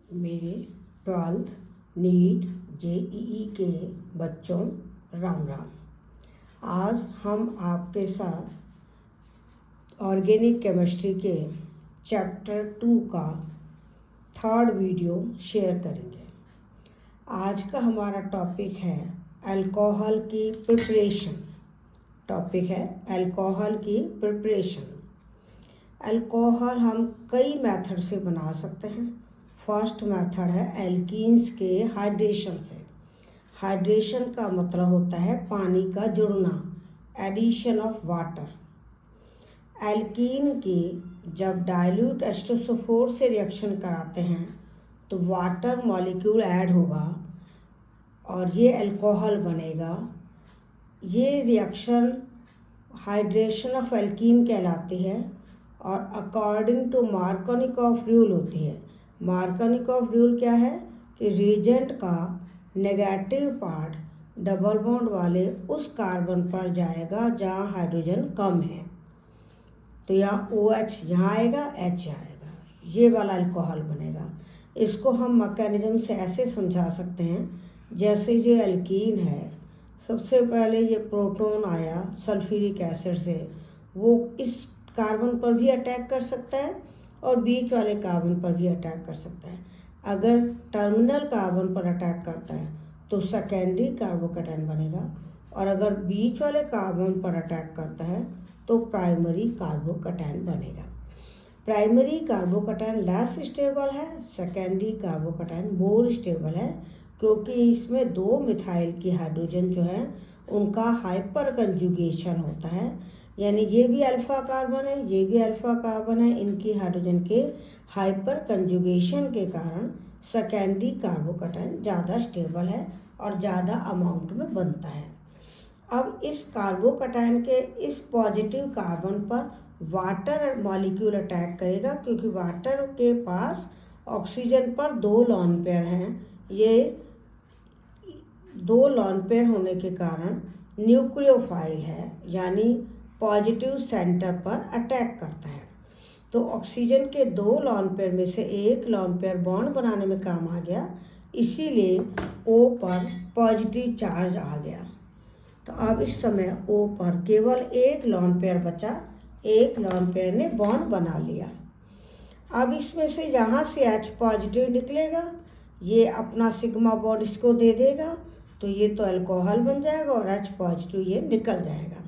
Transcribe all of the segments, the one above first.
मेरे 12th NEET JEE के बच्चों राम राम। आज हम आपके साथ ऑर्गेनिक केमिस्ट्री के चैप्टर 2 का थर्ड वीडियो शेयर करेंगे। आज का हमारा टॉपिक है अल्कोहल की प्रिपरेशन। अल्कोहल हम कई मेथड से बना सकते हैं। फर्स्ट मेथड है एल्कीन्स के हाइड्रेशन से। हाइड्रेशन का मतलब होता है पानी का जुड़ना, एडिशन ऑफ वाटर। एल्कीन की जब डाइल्यूट H2SO4 से रिएक्शन कराते हैं तो वाटर मॉलिक्यूल ऐड होगा और ये अल्कोहल बनेगा। ये रिएक्शन हाइड्रेशन ऑफ एल्कीन कहलाती है और अकॉर्डिंग टू मार्कोनिकॉफ रूल होती है। मार्कोनिकॉफ रूल क्या है कि रिएजेंट का नेगेटिव पार्ट डबल बॉन्ड वाले उस कार्बन पर जाएगा जहाँ हाइड्रोजन कम है, तो यहाँ OH यहाँ आएगा, H आएगा, ये वाला अल्कोहल बनेगा। इसको हम मैकेनिज्म से ऐसे समझा सकते हैं, जैसे ये एल्कीन है, सबसे पहले ये प्रोटॉन आया सल्फ्यूरिक एसिड से, वो इस कार्बन पर भी अटैक कर सकता है और बीच वाले कार्बन पर भी अटैक कर सकता है। अगर टर्मिनल कार्बन पर अटैक करता है तो सेकेंडरी कार्बोकैटायन बनेगा और अगर बीच वाले कार्बन पर अटैक करता है तो प्राइमरी कार्बोकैटायन बनेगा। प्राइमरी कार्बोकैटायन लेस स्टेबल है, सेकेंडरी कार्बोकैटायन मोर स्टेबल है, क्योंकि इसमें 2 मिथाइल की हाइड्रोजन जो है उनका हाइपर कंजुगेशन होता है, यानी ये भी अल्फा कार्बन है, ये भी अल्फा कार्बन है। इनकी हाइड्रोजन के हाइपर कंजुगेशन के कारण सेकेंडरी कार्बोकैटायन ज़्यादा स्टेबल है और ज़्यादा अमाउंट में बनता है। अब इस कार्बोकैटायन के इस पॉजिटिव कार्बन पर वाटर मॉलिक्यूल अटैक करेगा, क्योंकि वाटर के पास ऑक्सीजन पर 2 लोन पेयर हैं। ये 2 लोन पेयर होने के कारण न्यूक्लियोफाइल है, यानी पॉजिटिव सेंटर पर अटैक करता है। तो ऑक्सीजन के 2 लोन पेयर में से एक लोन पेयर बॉन्ड बनाने में काम आ गया, इसीलिए O पर पॉजिटिव चार्ज आ गया। तो अब इस समय O पर केवल एक लोन पेयर बचा, एक लोन पेयर ने बॉन्ड बना लिया। अब इसमें से यहाँ से H पॉजिटिव निकलेगा, ये अपना सिग्मा बॉन्ड इसको दे देगा, तो ये तो अल्कोहल बन जाएगा और H पॉजिटिव ये निकल जाएगा।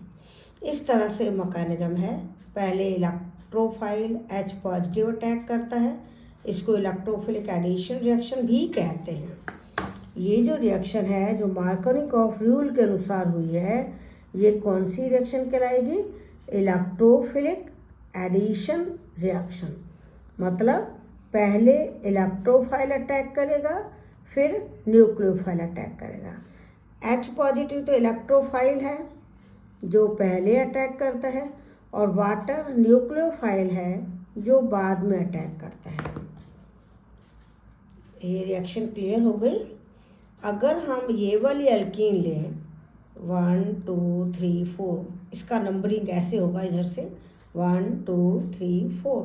इस तरह से मैकेनिज्म है। पहले इलेक्ट्रोफाइल H पॉजिटिव अटैक करता है, इसको इलेक्ट्रोफिलिक एडिशन रिएक्शन भी कहते हैं। ये जो रिएक्शन है जो मार्कोनिकॉफ रूल के अनुसार हुई है, ये कौन सी रिएक्शन कहलाएगी? Electrophilic addition reaction. मतलब पहले इलेक्ट्रोफाइल अटैक करेगा, फिर न्यूक्लियोफाइल अटैक करेगा। H पॉजिटिव तो इलेक्ट्रोफाइल है जो पहले अटैक करता है, और वाटर न्यूक्लियोफाइल है जो बाद में अटैक करता है। ये रिएक्शन क्लियर हो गई। अगर हम ये वाली एल्कीन लें 1 2 3 4, इसका नंबरिंग ऐसे होगा, इधर से 1 2 3 4,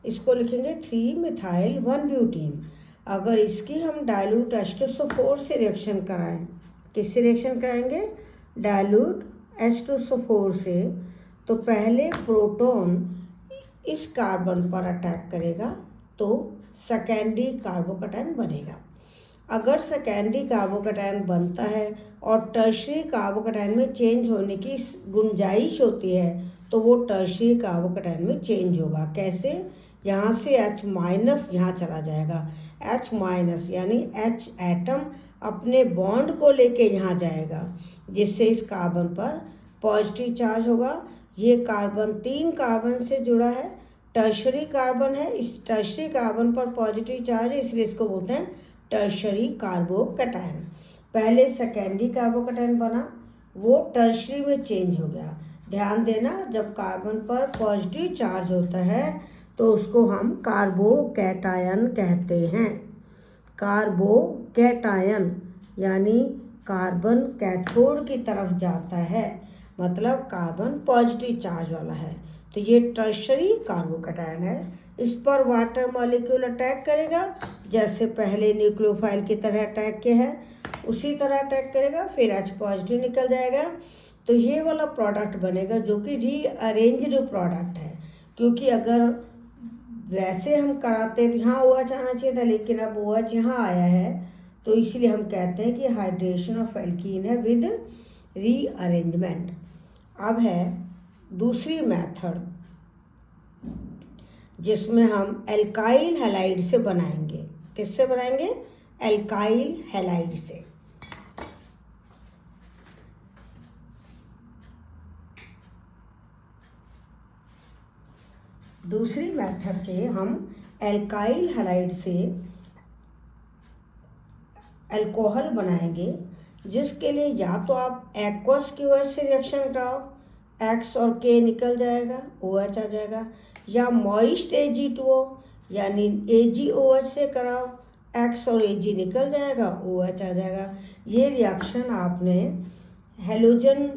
इसको लिखेंगे 3 मिथाइल 1 ब्यूटीन। अगर इसकी हम डाइल्यूट H2SO4 से रिएक्शन कराएं, किससे रिएक्शन कराएंगे? डाइल्यूट H2SO4 से, तो पहले प्रोटॉन इस कार्बन पर अटैक करेगा तो सेकेंडरी कार्बोकैटायन बनेगा। अगर सेकेंडरी कार्बोकैटायन बनता है और टर्शरी कार्बोकैटायन में चेंज होने की गुंजाइश होती है, तो वो टर्शरी कार्बोकैटायन में चेंज होगा। कैसे? यहाँ से H माइनस यहाँ चला जाएगा, H माइनस यानी H एटम अपने बॉन्ड को लेके यहाँ जाएगा, जिससे इस कार्बन पर पॉजिटिव चार्ज होगा। ये कार्बन 3 कार्बन से जुड़ा है, टर्शरी कार्बन है, इस टर्शरी कार्बन पर पॉजिटिव चार्ज है, इसलिए इसको बोलते हैं टर्शरी कार्बोकैटायन। पहले सेकेंडरी कार्बोकैटायन बना, वो टर्शरी में चेंज हो गया। ध्यान देना, जब कार्बन पर पॉजिटिव चार्ज होता है तो उसको हम कार्बोकैटायन कहते हैं। कार्बोकैटायन यानी कार्बन कैथोड की तरफ जाता है, मतलब कार्बन पॉजिटिव चार्ज वाला है। तो ये टर्शरी कार्बोकैटायन है, इस पर वाटर मॉलिक्यूल अटैक करेगा, जैसे पहले न्यूक्लियोफाइल की तरह अटैक किया है उसी तरह अटैक करेगा, फिर H पॉजिटिव निकल जाएगा। तो ये वाला प्रोडक्ट बनेगा जो कि रीअरेंज्ड प्रोडक्ट है, क्योंकि अगर वैसे हम कराते तो यहाँ OH आना चाहिए था, लेकिन अब OH यहाँ आया है, तो इसलिए हम कहते हैं कि हाइड्रेशन ऑफ एल्कीन है विद रीअरेंजमेंट। अब है दूसरी मेथड जिसमें हम एल्काइल हैलाइड से बनाएंगे। किससे बनाएंगे? एल्काइल हैलाइड से। दूसरी मेथड से हम एल्काइल हैलाइड से अल्कोहल बनाएंगे, जिसके लिए या तो आप एक्वस की OH से रिएक्शन कराओ, X और K निकल जाएगा, OH आ जाएगा, या मॉइस्ट Ag2O यानी AgOH से कराओ, X और Ag निकल जाएगा, OH आ जाएगा। ये रिएक्शन आपने हेलोजन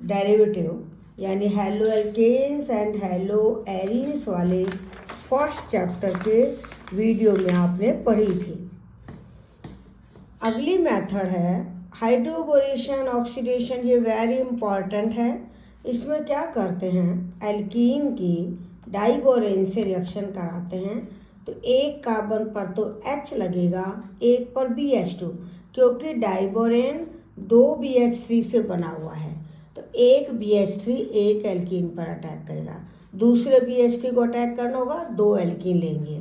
डेरिवेटिव यानी halo alkanes and halo arenes वाले फर्स्ट चैप्टर के वीडियो में आपने पढ़ी थी। अगली मेथड है हाइड्रोबोरेशन ऑक्सीडेशन। ये वेरी इंपॉर्टेंट है। इसमें क्या करते हैं, एल्कीन की डाइबोरेन से रिएक्शन कराते हैं, तो एक कार्बन पर तो H लगेगा, एक पर BH2, क्योंकि डाइबोरेन 2 BH3 से बना हुआ है, तो एक BH3 एक एल्कीन पर अटैक करेगा, दूसरे BH3 को अटैक करना होगा, 2 एल्कीन लेंगे,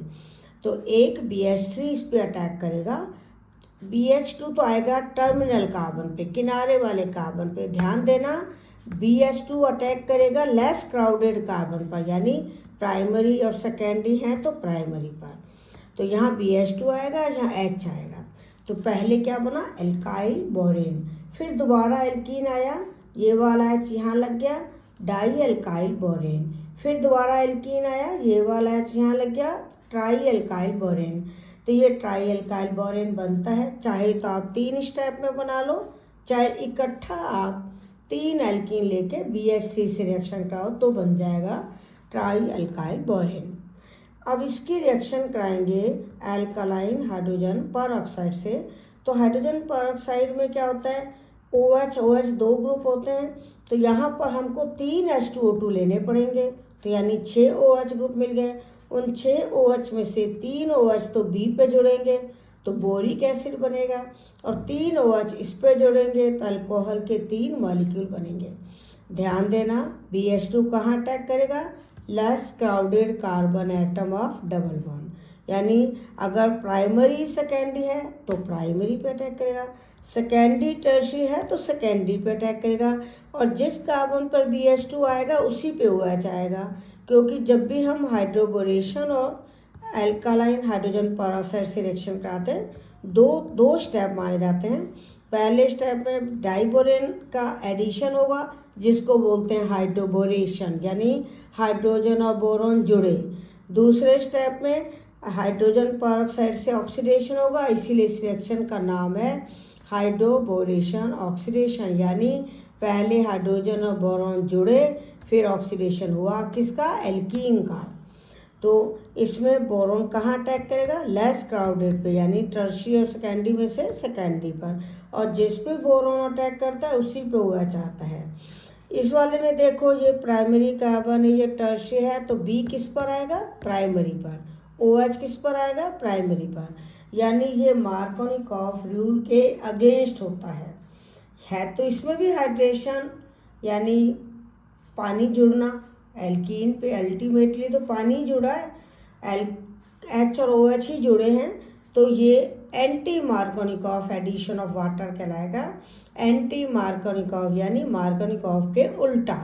तो एक BH3 इस पर अटैक करेगा। BH2 तो आएगा टर्मिनल कार्बन पे, किनारे वाले कार्बन पे। ध्यान देना, BH2 अटैक करेगा लेस क्राउडेड कार्बन पर, यानी प्राइमरी और सेकेंडरी हैं तो प्राइमरी पर। तो यहाँ BH2 आएगा, यहाँ H आएगा। तो पहले क्या बना, एल्काइल बोरेन, फिर दोबारा एल्कीन आया, ये वाला H यहाँ लग गया, डाई एल्काइल बोरेन, फिर दोबारा एल्कीन आया, ये वाला H यहाँ लग गया, ट्राई एल्काइल बोरेन। तो ये ट्राई एल्काइल बोरेन बनता है। चाहे तो आप 3 स्टेप में बना लो, चाहे इकट्ठा आप 3 एल्कीन लेके BH3 से रिएक्शन कराओ तो बन जाएगा ट्राई एल्काइल बोरेन। अब इसकी रिएक्शन कराएंगे एल्कालाइन हाइड्रोजन परऑक्साइड से। तो हाइड्रोजन परऑक्साइड में क्या होता है, OH 2 ग्रुप होते हैं, तो यहाँ पर हमको 3 H2O2 लेने पड़ेंगे, तो यानी 6 OH ग्रुप मिल गए। उन 6 OH में से 3 OH तो B पे जुड़ेंगे तो बोरिक एसिड बनेगा, और 3 OH इस पे जुड़ेंगे तो अल्कोहल के 3 मॉलिक्यूल बनेंगे। ध्यान देना, BH2 कहाँ अटैक करेगा, less crowded carbon atom of double bond, यानी अगर प्राइमरी सेकेंडरी है तो प्राइमरी पे अटैक करेगा, सेकेंडरी टर्शियरी है तो सेकेंडरी पे अटैक करेगा, और जिस कार्बन पर BH2 आएगा उसी पे OH आएगा। क्योंकि जब भी हम हाइड्रोबोरेशन और एल्कालाइन हाइड्रोजन परऑक्साइड से रिएक्शन कराते हैं, दो स्टेप माने जाते हैं। पहले स्टेप में डाइबोरेन का एडिशन होगा, जिसको बोलते हैं हाइड्रोबोरेशन, यानी हाइड्रोजन और बोरोन जुड़े। दूसरे स्टेप में हाइड्रोजन परऑक्साइड से ऑक्सीडेशन होगा, इसीलिए इस रिएक्शन का नाम है हाइड्रोबोरेशन ऑक्सीडेशन, यानी पहले हाइड्रोजन और बोरोन जुड़े, फिर ऑक्सीडेशन हुआ किसका, एल्कीन का। तो इसमें बोरोन कहाँ अटैक करेगा, लेस क्राउडेड पे, यानी टर्शियरी और सेकेंडरी में से सेकेंडरी पर, और जिस पे बोरोन अटैक करता है उसी पे OH आता है। इस वाले में देखो, ये प्राइमरी कार्बन है, ये टर्शियरी है, तो B किस पर आएगा, प्राइमरी पर, OH किस पर आएगा, प्राइमरी पर, यानी ये मार्कोनिकॉफ रूल के अगेंस्ट होता है। तो इसमें भी हाइड्रेशन यानी पानी जुड़ना, एल्कीन पे अल्टीमेटली तो पानी जुड़ा है, H और OH ही जुड़े हैं, तो ये anti Markovnikov addition of water कहलाएगा। एंटी मार्कोनिकॉफ यानी मार्कोनिकॉफ के उल्टा,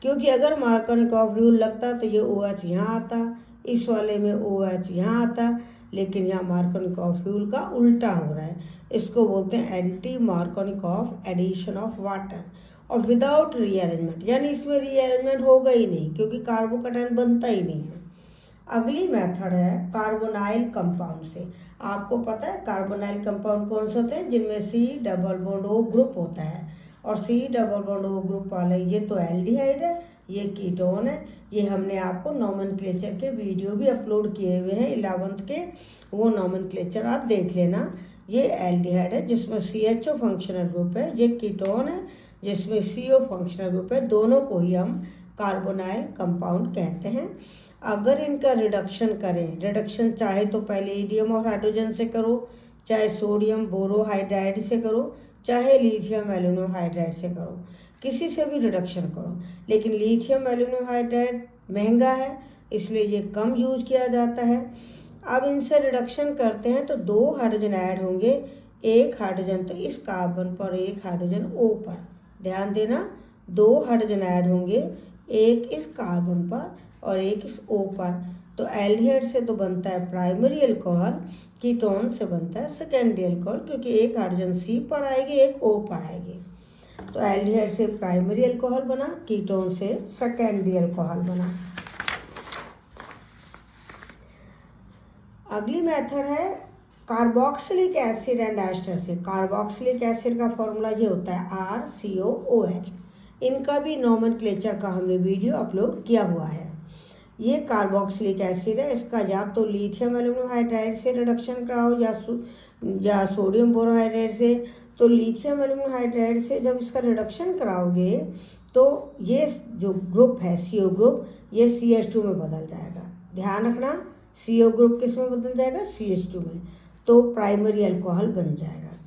क्योंकि अगर मार्कोनिकॉफ रूल लगता तो ये OH यहाँ आता, इस वाले में OH यहाँ आता, लेकिन यहाँ मार्कोनिकॉफ रूल का उल्टा हो रहा है। इसको बोलते हैं anti Markovnikov addition of water, और विदाउट रीअरेंजमेंट, यानी इसमें रीअरेंजमेंट होगा ही नहीं, क्योंकि कार्बोकैटायन बनता ही नहीं है। अगली मेथड है कार्बोनाइल कंपाउंड से। आपको पता है कार्बोनाइल कंपाउंड कौन से होते हैं, जिनमें C double bond O group होता है, और C double bond O group वाले ये तो एल्डिहाइड है, ये कीटोन है। ये हमने आपको नॉमेनक्लेचर के वीडियो भी अपलोड किए हुए हैं 11th के, वो नॉमेनक्लेचर आप देख लेना। ये एल्डिहाइड है जिसमें CHO फंक्शनल ग्रुप है, ये कीटोन है जिसमें CO फंक्शनल ग्रुप है। दोनों को ही हम कार्बोनाइल कंपाउंड कहते हैं। अगर इनका रिडक्शन करें, रिडक्शन चाहे तो पहले हीलियम और हाइड्रोजन से करो, चाहे सोडियम बोरोहाइड्राइड से करो, चाहे लिथियम एल्यूमिनियम हाइड्राइड से करो, किसी से भी रिडक्शन करो। लेकिन लिथियम एल्यूमिनियम हाइड्राइड महंगा है, इसलिए ये कम यूज किया जाता है। अब इनसे रिडक्शन करते हैं तो 2 हाइड्रोजन ऐड होंगे, एक हाइड्रोजन तो इस कार्बन पर, एक हाइड्रोजन O पर। ध्यान देना, 2 हाइड्रोजन ऐड होंगे, एक इस कार्बन पर और एक इस O पर। तो एल्डिहाइड से तो बनता है प्राइमरी अल्कोहल, कीटोन से बनता है सेकेंडरी अल्कोहल, क्योंकि एक हाइड्रोजन C पर आएगी, एक O पर आएगी। तो एल्डिहाइड से प्राइमरी अल्कोहल बना, कीटोन से सेकेंडरी अल्कोहल बना। अगली मेथड है कार्बोक्सिलिक एसिड एंड एस्टर से। कार्बोक्सिलिक एसिड का फॉर्मूला ये होता है RCOOH। इनका भी नॉमेनक्लेचर का हमने वीडियो अपलोड किया हुआ है। ये कार्बोक्सिलिक एसिड है, इसका या तो लिथियम एल्यूमिनियम हाइड्राइड से रिडक्शन कराओ या सोडियम बोरोहाइड्राइड से। तो लिथियम एल्यूमिनियम हाइड्राइड से जब इसका रिडक्शन कराओगे तो ये जो ग्रुप है CO ग्रुप, ये CH2 में बदल जाएगा। ध्यान रखना, CO ग्रुप किस में बदल जाएगा? CH2 में। तो प्राइमरी अल्कोहल बन जाएगा।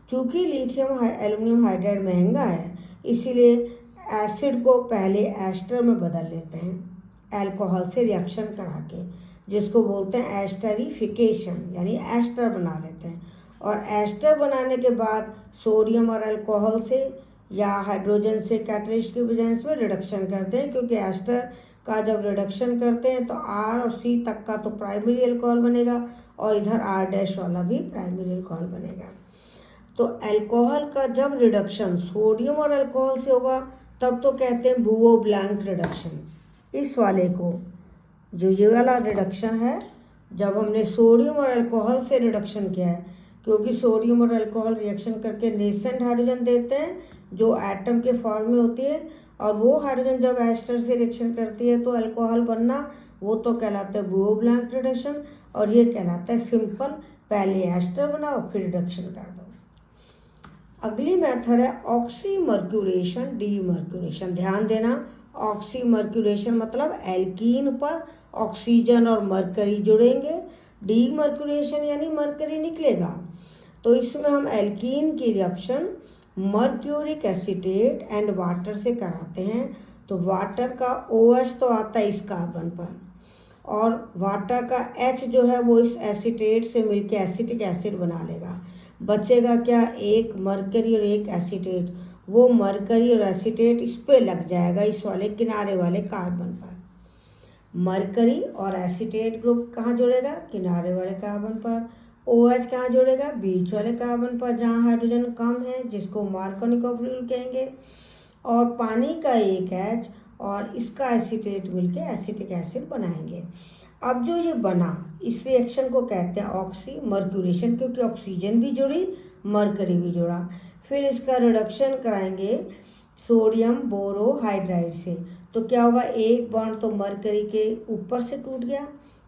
चूँकि लिथियम एल्यूमिनियम हाइड्राइड महंगा है, इसीलिए एसिड को पहले एस्टर में बदल लेते हैं अल्कोहल से रिएक्शन करा के, जिसको बोलते हैं एस्टरिफिकेशन, यानी एस्टर बना लेते हैं। और एस्टर बनाने के बाद सोडियम और अल्कोहल से या हाइड्रोजन से कैटलिस्ट के प्रेजेंस में रिडक्शन करते हैं, क्योंकि एस्टर का जब रिडक्शन करते हैं तो R और C तक का तो प्राइमरी अल्कोहल बनेगा और इधर R' वाला भी प्राइमरी अल्कोहल बनेगा। तो अल्कोहल का जब रिडक्शन सोडियम और अल्कोहल से होगा तब तो कहते हैं बुओ ब्लैंक रिडक्शन। इस वाले को, जो ये वाला रिडक्शन है, जब हमने सोडियम और अल्कोहल से रिडक्शन किया है, क्योंकि सोडियम और अल्कोहल रिएक्शन करके नेसेंट हाइड्रोजन देते हैं जो एटम के फॉर्म में होती है, और वो हाइड्रोजन जब एस्टर से रिएक्शन करती है तो अल्कोहल बनना, वो तो कहलाता है बुओ ब्लैंक रिडक्शन। और ये कहलाता है सिंपल, पहले एस्टर बनाओ फिर रिडक्शन कर दो। अगली मेथड है ऑक्सीमर्क्यूरेशन डीमर्क्यूरेशन। ध्यान देना, ऑक्सीमर्क्यूरेशन मतलब एल्कीन पर ऑक्सीजन और मरकरी जुड़ेंगे, डीमर्क्यूरेशन यानी मरकरी निकलेगा। तो इसमें हम एल्कीन की reaction mercuric acetate and water से कराते हैं। तो वाटर का OH तो आता है इस कार्बन पर, और वाटर का H जो है वो इस एसीटेट से मिलकर एसिटिक एसिड बना लेगा। बचेगा क्या? एक मरकरी और एक एसीटेट। वो मरकरी और एसीटेट इस पे लग जाएगा, इस वाले किनारे वाले कार्बन पर। मरकरी और एसीटेट ग्रुप कहाँ जुड़ेगा? किनारे वाले कार्बन पर। OH कहाँ जुड़ेगा? बीच वाले कार्बन पर, जहाँ हाइड्रोजन कम है, जिसको मार्कोनिकोव रूल कहेंगे। और पानी का एक H और इसका एसीटेट मिलके एसिटिक एसिड बनाएंगे। अब जो ये बना, इस रिएक्शन को कहते हैं ऑक्सीमर्क्यूरेशन, क्योंकि ऑक्सीजन भी जुड़ी, मरकरी भी जुड़ा। फिर इसका रिडक्शन कराएंगे सोडियम बोरोहाइड्राइड से। तो क्या होगा? एक बॉन्ड तो मरकरी के ऊपर से टूट गया,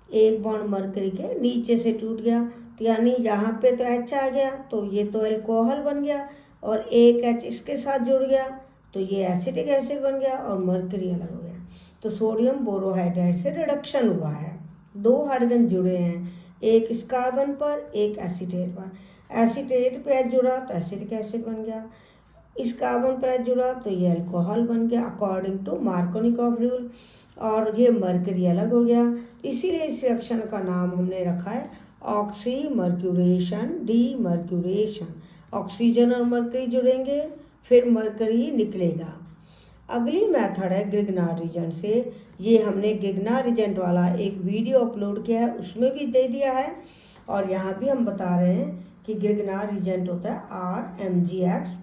एक बॉन्ड मरकरी के नीचे से टूट गया। तो यानी यहाँ पे तो H आ गया, तो ये तो अल्कोहल बन गया, और एक H इसके साथ जुड़ गया तो ये एसिटिक एसिड बन गया और मरकरी अलग हो गया। तो सोडियम बोरोहाइड्राइड से रिडक्शन हुआ है, 2 हाइड्रोजन जुड़े हैं, एक इस कार्बन पर एक एसीटेट पर। एसीटेट पे H जुड़ा तो एसिटिक एसिड बन गया, इस कार्बन पर H जुड़ा तो ये अल्कोहल बन गया अकॉर्डिंग टू मार्कोनिकोव रूल, और ये मरकरी अलग हो गया। इसीलिए इस रिएक्शन का नाम हमने रखा है ऑक्सीमर्क्यूरेशन डीमर्क्यूरेशन। ऑक्सीजन और मरकरी जुड़ेंगे, फिर मरकरी निकलेगा। अगली मेथड है ग्रिग्नार्ड रीजेंट से। ये हमने ग्रिग्नार्ड रीजेंट वाला एक वीडियो अपलोड किया है, उसमें भी दे दिया है, और यहाँ भी हम बता रहे हैं कि ग्रिग्नार्ड रीजेंट होता है RMgX,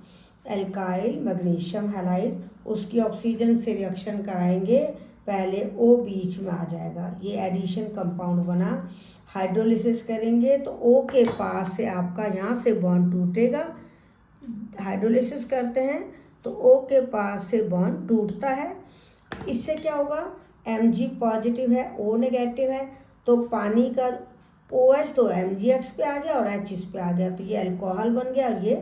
एल्काइल मैग्नीशियम हैलाइड। उसकी ऑक्सीजन से रिएक्शन कराएंगे, पहले O बीच में आ जाएगा, ये एडिशन कंपाउंड बना। हाइड्रोलिसिस करेंगे तो O के पास से आपका यहाँ से बॉन्ड टूटेगा, हाइड्रोलिसिस करते हैं तो O के पास से बॉन्ड टूटता है, इससे क्या होगा, Mg पॉजिटिव है, O नेगेटिव है, तो पानी का OH तो MgX पे आ गया और H इस पे आ गया, तो ये अल्कोहल बन गया और ये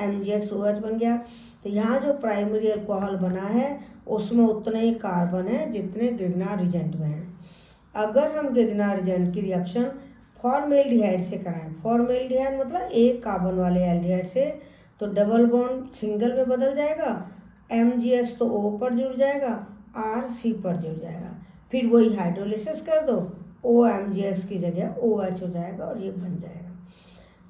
MgX OH बन गया। तो यहाँ जो प्राइमरी अल्कोहल बना है उसमें उतने ही कार्बन है जितने ग्रिग्नार्ड रिजेंट में हैं। अगर हम ग्रिग्नार्ड रिजेंट की रिएक्शन फॉर्मेल्डिहाइड से कराएं, फॉर्मेल्डिहाइड मतलब एक कार्बन वाले एल्डिहाइड से, तो डबल बॉन्ड सिंगल में बदल जाएगा, MgX तो O पर जुड़ जाएगा, R C पर जुड़ जाएगा, फिर वही हाइड्रोलिसिस कर दो, OMgX की जगह OH हो जाएगा और ये बन जाएगा।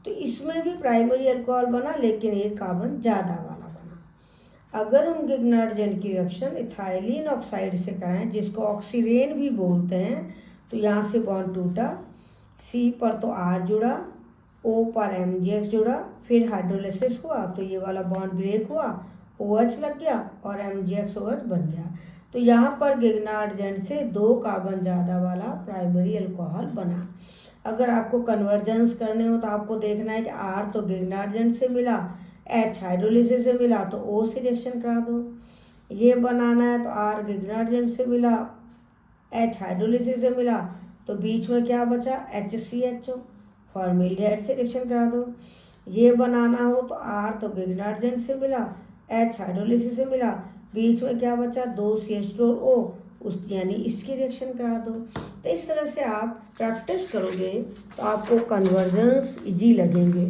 तो इसमें भी प्राइमरी अल्कोहल बना लेकिन एक कार्बन ज़्यादा वाला बना। अगर हम ग्रिग्नार्ड रिजेंट की रिएक्शन इथाइलिन ऑक्साइड से कराएं, जिसको ऑक्सीरेन भी बोलते हैं, तो यहाँ से बॉन्ड टूटा, C पर तो R जुड़ा, O पर MgX जुड़ा, फिर हाइड्रोलिसिस हुआ तो ये वाला बॉन्ड ब्रेक हुआ, OH लग गया और MgX OH बन गया। तो यहाँ पर ग्रिग्नार्ड रिजेंट से 2 कार्बन ज़्यादा वाला प्राइमरी अल्कोहल बना। अगर आपको कन्वर्जेंस करने हो तो आपको देखना है कि R तो ग्रिग्नार्ड रिजेंट से मिला, H हाइड्रोलिसिस से मिला तो O से रिएक्शन करा दो। ये बनाना है तो R ग्रिग्नार्ड रिजेंट से मिला, H हाइड्रोलिसिस से मिला, तो बीच में क्या बचा, HCHO, फॉर्मेल्डिहाइड से रिएक्शन करा दो। ये बनाना हो तो R तो ग्रिग्नार्ड रिजेंट से मिला, H हाइड्रोलिसिस से मिला, बीच में क्या बचा, 2CH2O, उस यानी इसकी रिएक्शन करा दो। तो इस तरह से आप प्रैक्टिस करोगे तो आपको कन्वर्जेंस इजी लगेंगे।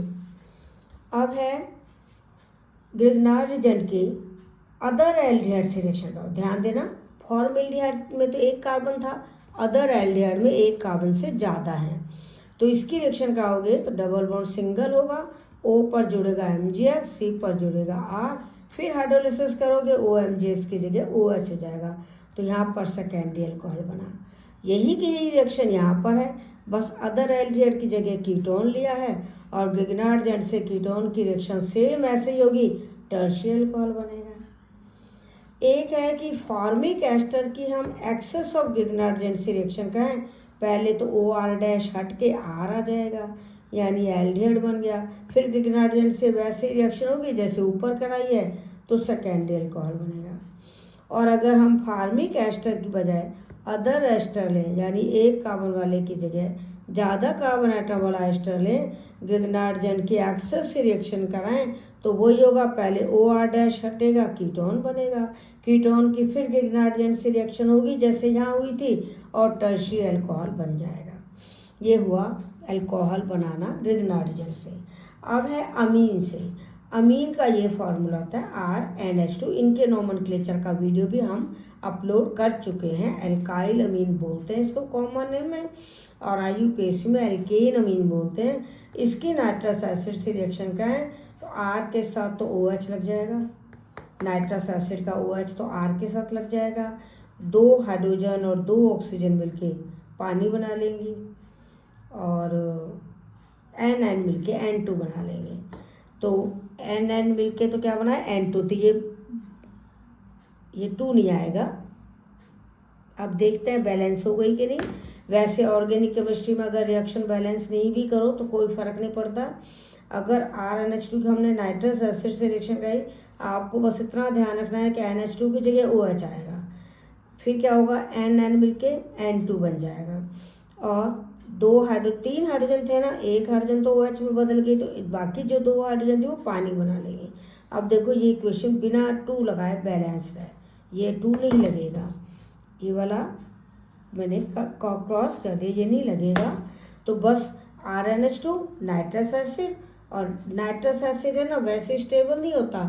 अब है ग्रिग्नार्ड रिजेंट के अदर एल्डिहाइड से रिएक्शन करो। ध्यान देना, फॉर्मेल्डिहाइड में तो एक कार्बन था, अदर एल्डिहाइड में एक कार्बन से ज़्यादा है, तो इसकी रिएक्शन कराओगे तो डबल बॉन्ड सिंगल होगा, O पर जुड़ेगा MgX, C पर जुड़ेगा R, फिर हाइड्रोलिसिस करोगे OMgX की जगह OH हो जाएगा, तो यहाँ पर सेकेंडरी अल्कोहल बना। यही की यही रिएक्शन यहाँ पर है, बस अदर एल्डिहाइड की जगह कीटोन लिया है और ग्रिग्नार्ड रिजेंट से कीटोन की रिएक्शन सेम ऐसे ही होगी, टर्शियरी अल्कोहल बनेगा। एक है कि फॉर्मिक एस्टर की हम एक्सेस ऑफ ग्रिग्नार्ड रिजेंट से रिएक्शन कराएं, पहले तो OR- हट के R आ जाएगा, यानी एल्डिहाइड बन गया, फिर ग्रिग्नार्ड रिजेंट से वैसे रिएक्शन होगी जैसे ऊपर कराई है, तो सेकेंडरी अल्कोहल बनेगा। और अगर हम फार्मिक एस्टर की बजाय अदर एस्टर लें, यानी एक कार्बन वाले की जगह ज़्यादा कार्बन एटम वाला एस्टर लें, ग्रिग्नार्ड रिजेंट की एक्सेस से रिएक्शन कराएं, तो वही होगा, पहले OR- हटेगा, कीटोन बनेगा, कीटोन की फिर ग्रिग्नार्ड रिजेंट से रिएक्शन होगी जैसे यहाँ हुई थी और टर्शियरी अल्कोहल बन जाएगा। ये हुआ अल्कोहल बनाना ग्रिग्नार्ड रिजेंट से। अब है अमीन से। अमीन का ये फार्मूला होता है RNH2। इनके नोमेनक्लेचर का वीडियो भी हम अपलोड कर चुके हैं। एल्काइल अमीन बोलते हैं इसको कॉमन नेम में, और IUPAC में एल्केन अमीन बोलते हैं। इसकी नाइट्रस एसिड से रिएक्शन कराएं तो R के साथ तो OH लग जाएगा, नाइट्रस एसिड का OH तो R के साथ लग जाएगा, 2 हाइड्रोजन और 2 ऑक्सीजन मिलके पानी बना लेंगी और NN मिलके N2 बना लेंगे। तो NN मिलके तो क्या बना है, N2, तो ये 2 नहीं आएगा। अब देखते हैं बैलेंस हो गई कि नहीं। वैसे ऑर्गेनिक केमिस्ट्री में अगर रिएक्शन बैलेंस नहीं भी करो तो कोई फ़र्क नहीं पड़ता। अगर RNH2 की हमने नाइट्रस एसिड से रिएक्शन कराई, आपको बस इतना ध्यान रखना है कि NH2 की जगह OH आएगा, फिर क्या होगा, NN मिलके N2 बन जाएगा, और 3 हाइड्रोजन थे ना, एक हाइड्रोजन तो OH में बदल गई, तो बाकी जो 2 हाइड्रोजन थे वो पानी बना लेंगे। अब देखो ये इक्वेशन बिना 2 लगाए बैलेंस्ड है, ये 2 नहीं लगेगा, ये वाला मैंने क्रॉस कर दिया, ये नहीं लगेगा। तो बस RNH2 नाइट्रस एसिड, और नाइट्रस एसिड है ना वैसे स्टेबल नहीं होता,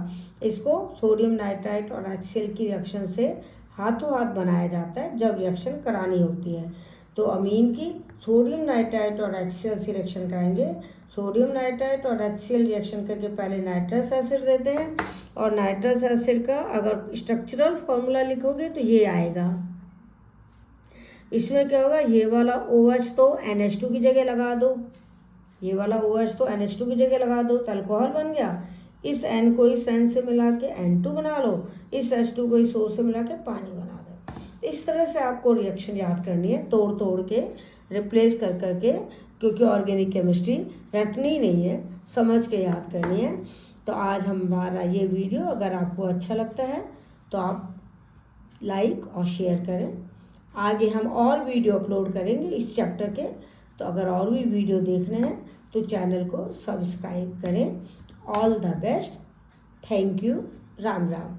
इसको सोडियम नाइट्राइट और HCl की रिएक्शन से हाथों हाथ बनाया जाता है जब रिएक्शन करानी होती है। तो अमीन की सोडियम नाइट्राइट और HCl से रिएक्शन कराएंगे। सोडियम नाइट्राइट और HCl रिएक्शन करके पहले नाइट्रस एसिड देते हैं, और नाइट्रस एसिड का अगर स्ट्रक्चरल फॉर्मूला लिखोगे तो ये आएगा। इसमें क्या होगा, ये वाला OH तो NH2 की जगह लगा दो, ये वाला OH तो NH2 की जगह लगा दो, तो अल्कोहल बन गया। इस N को इस N से मिला के N2 बना लो, इस H2 को इस O से मिला के पानी बना दो। इस तरह से आपको रिएक्शन याद करनी है, तोड़ तोड़ के, रिप्लेस कर करके, क्योंकि ऑर्गेनिक केमिस्ट्री रटनी नहीं है, समझ के याद करनी है। तो आज हमारा ये वीडियो अगर आपको अच्छा लगता है तो आप लाइक और शेयर करें। आगे हम और वीडियो अपलोड करेंगे इस चैप्टर के, तो अगर और भी वीडियो देखने हैं तो चैनल को सब्सक्राइब करें। All the best. Thank you. Ram Ram.